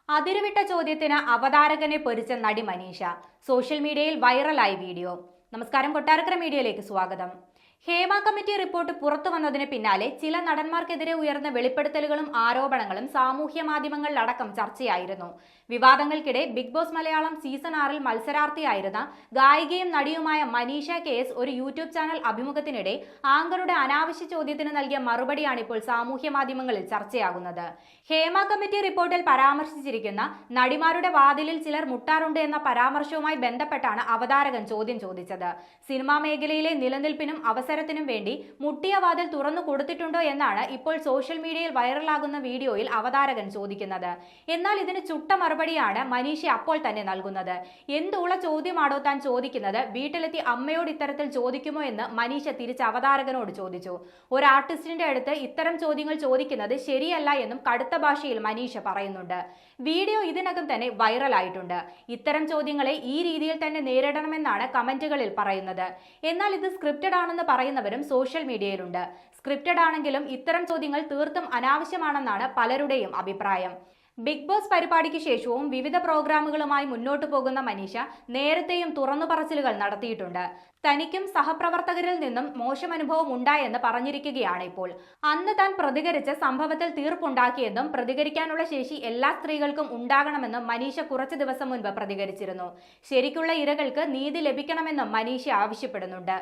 അതിരുവിട്ട ചോദ്യത്തിന് അവതാരകനെ പൊരിച്ച നടി മനീഷ. സോഷ്യൽ മീഡിയയിൽ വൈറലായി വീഡിയോ. നമസ്കാരം, കൊട്ടാരക്കര മീഡിയയിലേക്ക് സ്വാഗതം. ഹേമ കമ്മിറ്റി റിപ്പോർട്ട് പുറത്തു വന്നതിന് പിന്നാലെ ചില നടന്മാർക്കെതിരെ ഉയർന്ന വെളിപ്പെടുത്തലുകളും ആരോപണങ്ങളും സാമൂഹ്യ മാധ്യമങ്ങളിലടക്കം ചർച്ചയായിരുന്നു. വിവാദങ്ങൾക്കിടെ ബിഗ് ബോസ് മലയാളം സീസൺ 6 മത്സരാർത്ഥിയായിരുന്ന ഗായികയും നടിയുമായ മനീഷ KS ഒരു യൂട്യൂബ് ചാനൽ അഭിമുഖത്തിനിടെ ആങ്കറുടെ അനാവശ്യ ചോദ്യത്തിന് നൽകിയ മറുപടിയാണ് ഇപ്പോൾ സാമൂഹ്യ മാധ്യമങ്ങളിൽ ചർച്ചയാകുന്നത്. ഹേമ കമ്മിറ്റി റിപ്പോർട്ടിൽ പരാമർശിച്ചിരിക്കുന്ന നടിമാരുടെ വാതിലിൽ ചിലർ മുട്ടാറുണ്ട് എന്ന പരാമർശവുമായി ബന്ധപ്പെട്ടാണ് അവതാരകൻ ചോദ്യം ചോദിച്ചത്. സിനിമാ മേഖലയിലെ നിലനിൽപ്പിനും അവസരത്തിനും വേണ്ടി മുട്ടിയ വാതിൽ തുറന്നു കൊടുത്തിട്ടുണ്ടോ എന്നാണ് ഇപ്പോൾ സോഷ്യൽ മീഡിയയിൽ വൈറലാകുന്ന വീഡിയോയിൽ അവതാരകൻ ചോദിക്കുന്നത്. എന്നാൽ ഇതിന് ചുട്ട മറുപടിയാണ് മനീഷ അപ്പോൾ തന്നെ നൽകുന്നത്. എന്തുള്ള ചോദ്യമാണോ താൻ ചോദിക്കുന്നത്? വീട്ടിലെത്തി അമ്മയോട് ഇത്തരത്തിൽ ചോദിക്കുമോ എന്ന് മനീഷ തിരിച്ച് അവതാരകനോട് ചോദിച്ചു. ഒരു ആർട്ടിസ്റ്റിന്റെ അടുത്ത് ഇത്തരം ചോദ്യങ്ങൾ ചോദിക്കുന്നത് ശരിയല്ല എന്നും കടുത്ത ഭാഷയിൽ മനീഷ പറയുന്നുണ്ട്. വീഡിയോ ഇതിനകം തന്നെ വൈറലായിട്ടുണ്ട്. ഇത്തരം ചോദ്യങ്ങളെ ഈ രീതിയിൽ തന്നെ നേരിടണമെന്നാണ് കമന്റുകളിൽ പറയുന്നത്. എന്നാൽ ഇത് സ്ക്രിപ്റ്റഡ് ആണെന്ന് പറയുന്നവരും സോഷ്യൽ മീഡിയയിലുണ്ട്. സ്ക്രിപ്റ്റഡ് ആണെങ്കിലും ഇത്തരം ചോദ്യങ്ങൾ തീർത്തും അനാവശ്യമാണെന്നാണ് പലരുടെയും അഭിപ്രായം. ബിഗ് ബോസ് പരിപാടിക്ക് ശേഷവും വിവിധ പ്രോഗ്രാമുകളുമായി മുന്നോട്ടു പോകുന്ന മനീഷ നേരത്തെയും തുറന്നു പറച്ചിലുകൾ നടത്തിയിട്ടുണ്ട്. തനിക്കും സഹപ്രവർത്തകരിൽ നിന്നും മോശം അനുഭവം ഉണ്ടായെന്ന് പറഞ്ഞിരിക്കുകയാണ് ഇപ്പോൾ. അന്ന് താൻ പ്രതികരിച്ച സംഭവത്തിൽ തീർപ്പുണ്ടാക്കിയെന്നും പ്രതികരിക്കാനുള്ള ശേഷി എല്ലാ സ്ത്രീകൾക്കും ഉണ്ടാകണമെന്നും മനീഷ കുറച്ചു ദിവസം മുൻപ് പ്രതികരിച്ചിരുന്നു. ശരിക്കുള്ള ഇരകൾക്ക് നീതി ലഭിക്കണമെന്നും മനീഷ ആവശ്യപ്പെടുന്നുണ്ട്.